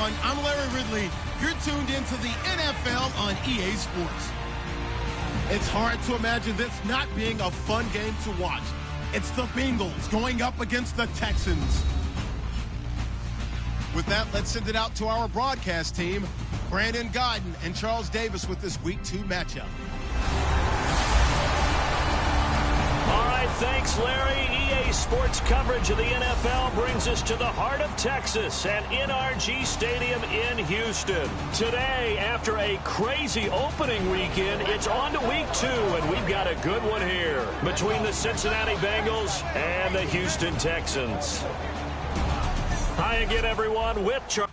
everyone. I'm Larry Ridley. You're tuned into the NFL on EA Sports. It's hard to imagine this not being a fun game to watch. It's the Bengals going up against the Texans. With that, let's send it out to our broadcast team, Brandon Gaudin and Charles Davis with this Week 2 matchup. All right, thanks, Larry. EA Sports coverage of the NFL brings us to the heart of Texas at NRG Stadium in Houston. Today, after a crazy opening weekend, it's on to Week 2, and we've got a good one here between the Cincinnati Bengals and the Houston Texans. Hi again, everyone, with Charles.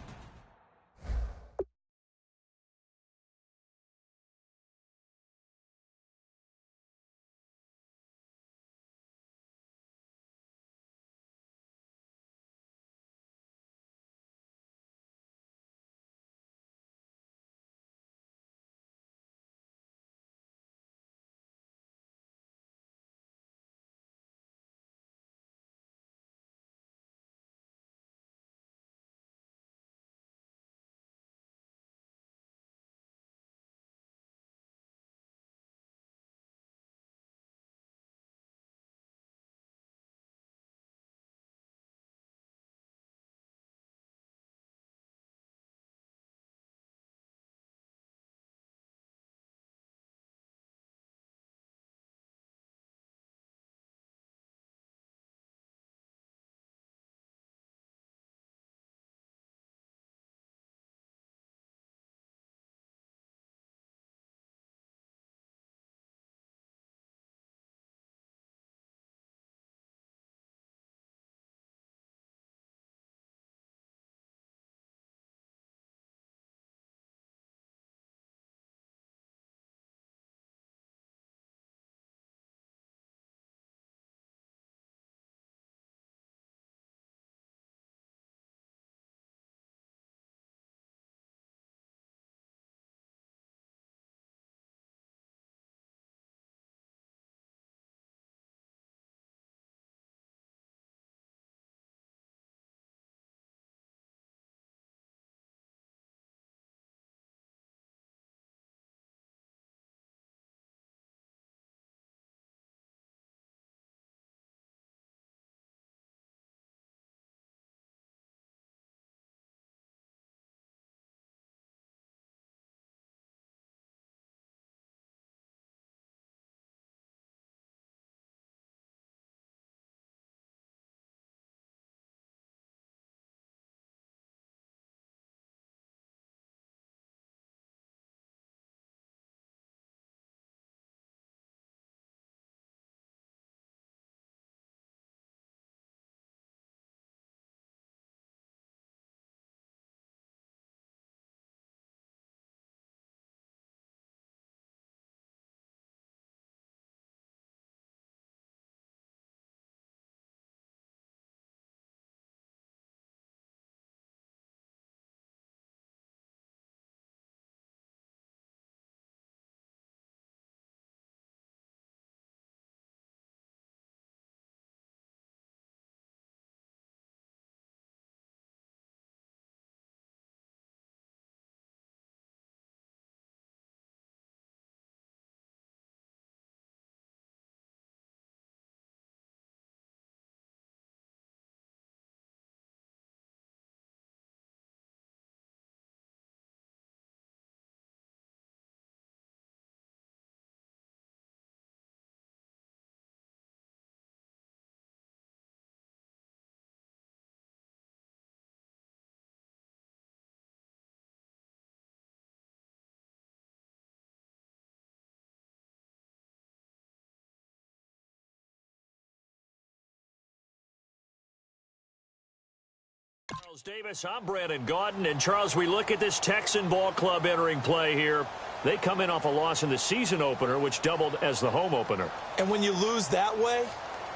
Charles Davis, I'm Brandon Gaudin. And, Charles, we look at this Texan ball club entering play here. They come in off a loss in the season opener, which doubled as the home opener. And when you lose that way,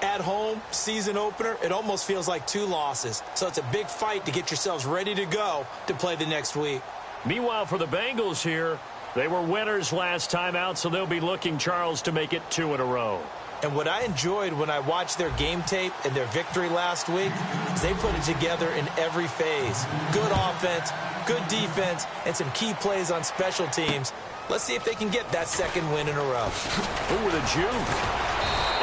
at home, season opener, it almost feels like 2 losses. So it's a big fight to get yourselves ready to go to play the next week. Meanwhile, for the Bengals here, they were winners last time out, so they'll be looking, Charles, to make it 2 in a row. And what I enjoyed when I watched their game tape and their victory last week is they put it together in every phase. Good offense, good defense, and some key plays on special teams. Let's see if they can get that second win in a row. Ooh, with a juke.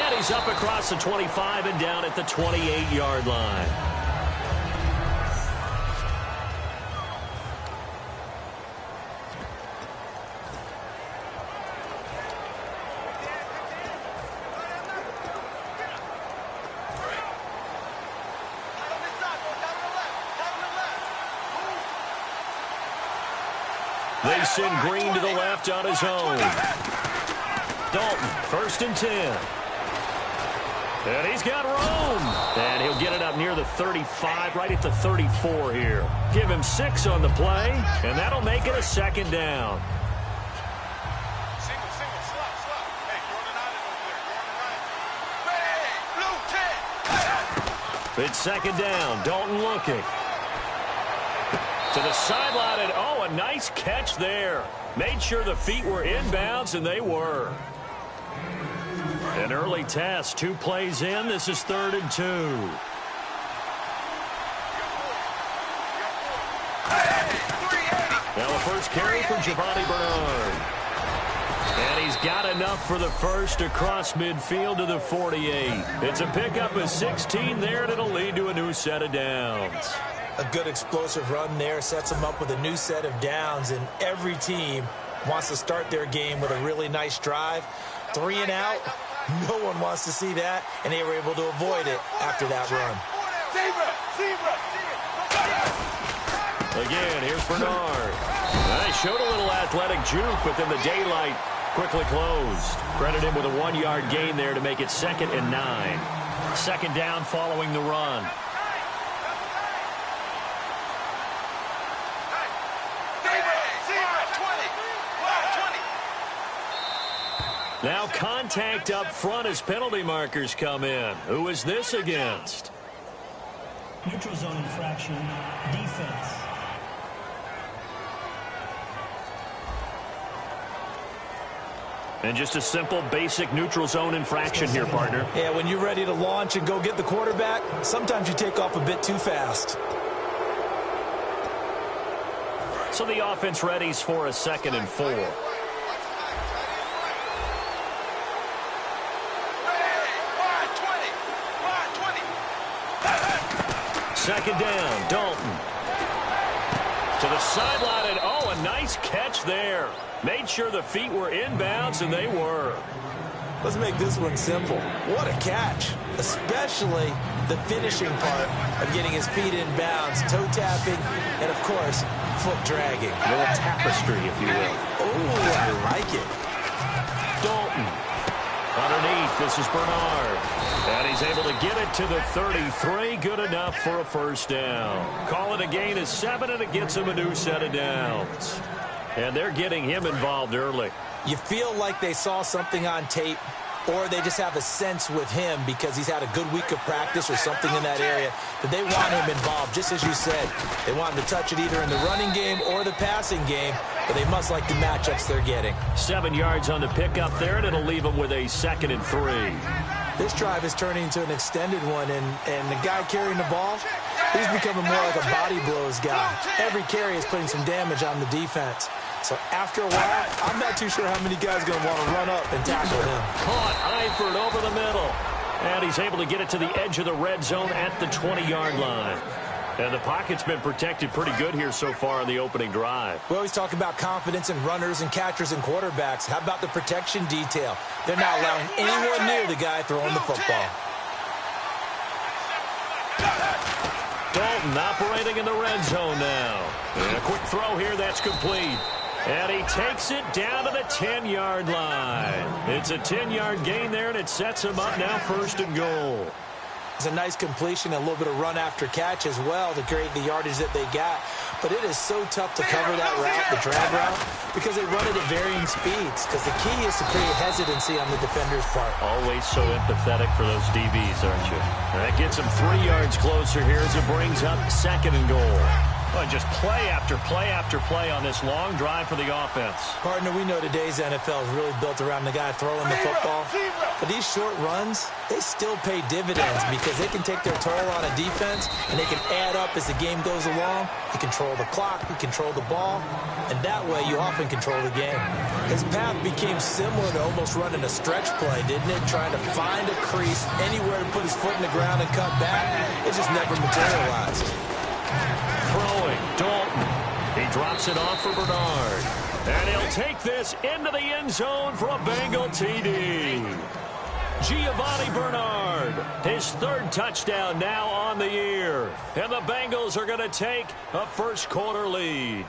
And he's up across the 25 and down at the 28-yard line. They send Green to the left on his own. Dalton, 1st and 10. And he's got room. And he'll get it up near the 35, right at the 34 here. Give him 6 on the play, and that'll make it a 2nd down. It's 2nd down. Dalton looking. To the sideline, and oh, a nice catch there. Made sure the feet were inbounds, and they were. An early test, 2 plays in. This is 3rd and 2. Now the first carry for Giovanni Bernard. And he's got enough for the first across midfield to the 48. It's a pickup of 16 there, and it'll lead to a new set of downs. A good explosive run there sets them up with a new set of downs, and every team wants to start their game with a really nice drive. 3 and out, no one wants to see that, and they were able to avoid it after that run. Again, here's Bernard. They showed a little athletic juke, but then the daylight quickly closed. Credit him with a 1-yard gain there to make it 2nd and 9. 2nd down following the run. Now contact up front as penalty markers come in. Who is this against? Neutral zone infraction, defense. And just a simple, basic neutral zone infraction here, partner. Yeah, when you're ready to launch and go get the quarterback, sometimes you take off a bit too fast. So the offense readies for a 2nd and 4. Second down, Dalton. To the sideline, and oh, a nice catch there. Made sure the feet were inbounds, and they were. Let's make this one simple. What a catch, especially the finishing part of getting his feet in bounds, toe tapping, and, of course, foot dragging. A little tapestry, if you will. Oh, I like it. Dalton. Underneath, this is Bernard. And he's able to get it to the 33. Good enough for a 1st down. Call it a gain of 7, and it gets him a new set of downs. And they're getting him involved early. You feel like they saw something on tape, or they just have a sense with him because he's had a good week of practice or something in that area that they want him involved. Just as you said, they want him to touch it either in the running game or the passing game, but they must like the matchups they're getting. 7 yards on the pickup there, and it'll leave them with a 2nd and 3. This drive is turning into an extended one, and the guy carrying the ball, he's becoming more like a body blows guy. Every carry is putting some damage on the defense. So after a while, I'm not too sure how many guys are going to want to run up and tackle him. Caught Eifert over the middle. And he's able to get it to the edge of the red zone at the 20-yard line. And the pocket's been protected pretty good here so far on the opening drive. We always talk about confidence in runners and catchers and quarterbacks. How about the protection detail? They're not allowing anyone near the guy throwing the football. Dalton operating in the red zone now. And a quick throw here, that's complete. And he takes it down to the 10-yard line. It's a 10-yard gain there, and it sets him up now 1st and goal. It's a nice completion, a little bit of run after catch as well to create the yardage that they got. But it is so tough to cover that route, the drag route, because they run it at varying speeds. Because the key is to create hesitancy on the defender's part. Always so empathetic for those DBs, aren't you? And that gets him 3 yards closer here as it brings up 2nd and goal. Well, just play after play after play on this long drive for the offense. Partner, we know today's NFL is really built around the guy throwing the football. But these short runs, they still pay dividends because they can take their toll on a defense and they can add up as the game goes along. You control the clock, you control the ball, and that way you often control the game. His path became similar to almost running a stretch play, didn't it? Trying to find a crease, anywhere to put his foot in the ground and cut back. It just never materialized. Throwing, Dalton. He drops it off for Bernard. And he'll take this into the end zone for a Bengal TD. Giovanni Bernard, his third touchdown now on the year. And the Bengals are going to take a first-quarter lead.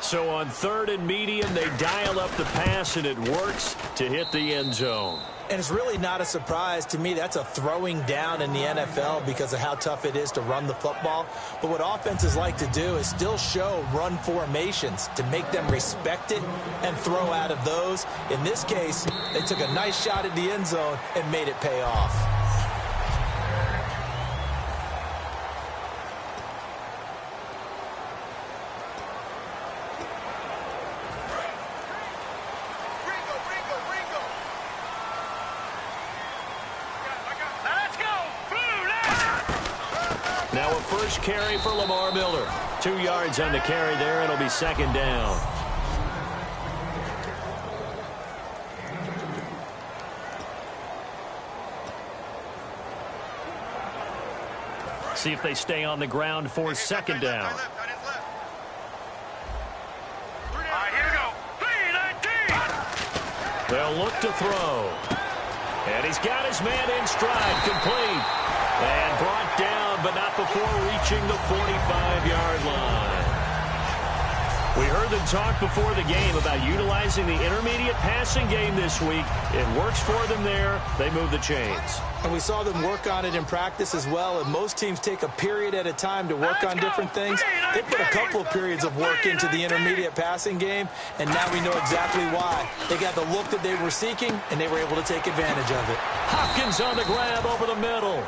So on third and medium, they dial up the pass, and it works to hit the end zone. And it's really not a surprise to me. That's a throwing down in the NFL because of how tough it is to run the football. But what offenses like to do is still show run formations to make them respect it and throw out of those. In this case, they took a nice shot at the end zone and made it pay off. Now a first carry for Lamar Miller. 2 yards on the carry there. It'll be second down. See if they stay on the ground for second down. They'll look to throw. And he's got his man in stride, complete. And brought down, but not before reaching the 45-yard line. We heard them talk before the game about utilizing the intermediate passing game this week. It works for them there. They move the chains. And we saw them work on it in practice as well. And most teams take a period at a time to work on different things. They put a couple of periods of work into the intermediate passing game, and now we know exactly why. They got the look that they were seeking, and they were able to take advantage of it. Hopkins on the grab over the middle.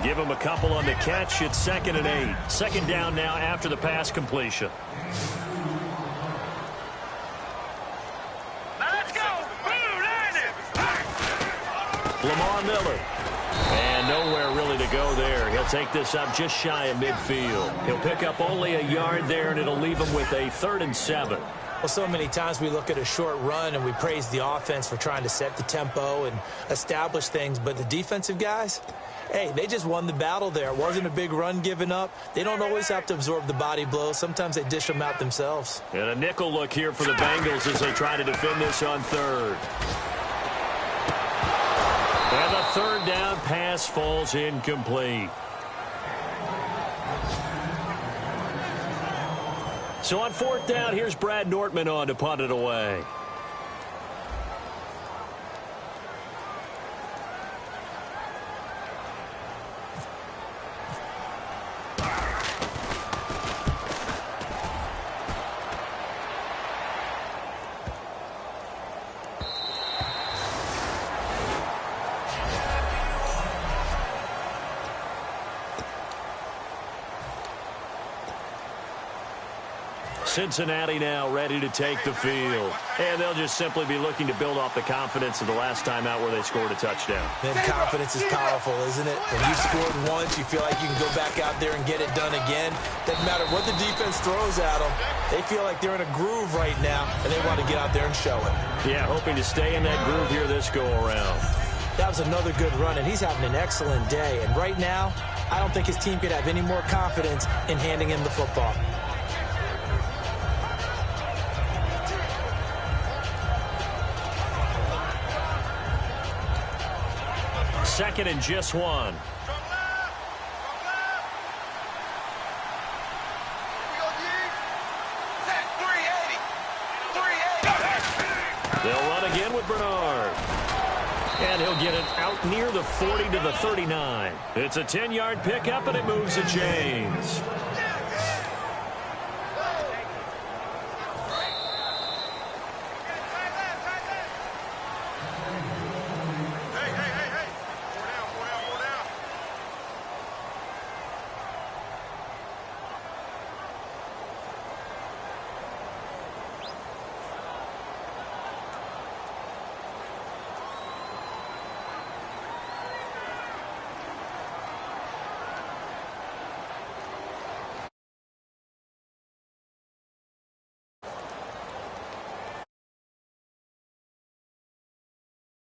Give him a couple on the catch. It's 2nd and 8. Second down now after the pass completion. Let's go. Lamar Miller. And nowhere really to go there. He'll take this up just shy of midfield. He'll pick up only a yard there, and it'll leave him with a 3rd and 7. Well, so many times we look at a short run and we praise the offense for trying to set the tempo and establish things. But the defensive guys, hey, they just won the battle there. It wasn't a big run given up. They don't always have to absorb the body blows. Sometimes they dish them out themselves. And a nickel look here for the Bengals as they try to defend this on third. And the third down pass falls incomplete. So on 4th down, here's Brad Nortman on to punt it away. Cincinnati now ready to take the field. And they'll just simply be looking to build off the confidence of the last time out where they scored a touchdown. Man, confidence is powerful, isn't it? When you scored once, you feel like you can go back out there and get it done again. Doesn't matter what the defense throws at them. They feel like they're in a groove right now, and they want to get out there and show it. Yeah, hoping to stay in that groove here this go-around. That was another good run, and he's having an excellent day. And right now, I don't think his team could have any more confidence in handing him the football. 2nd and just 1. They'll run again with Bernard. And he'll get it out near the 40 to the 39. It's a 10-yard pickup, and it moves the chains.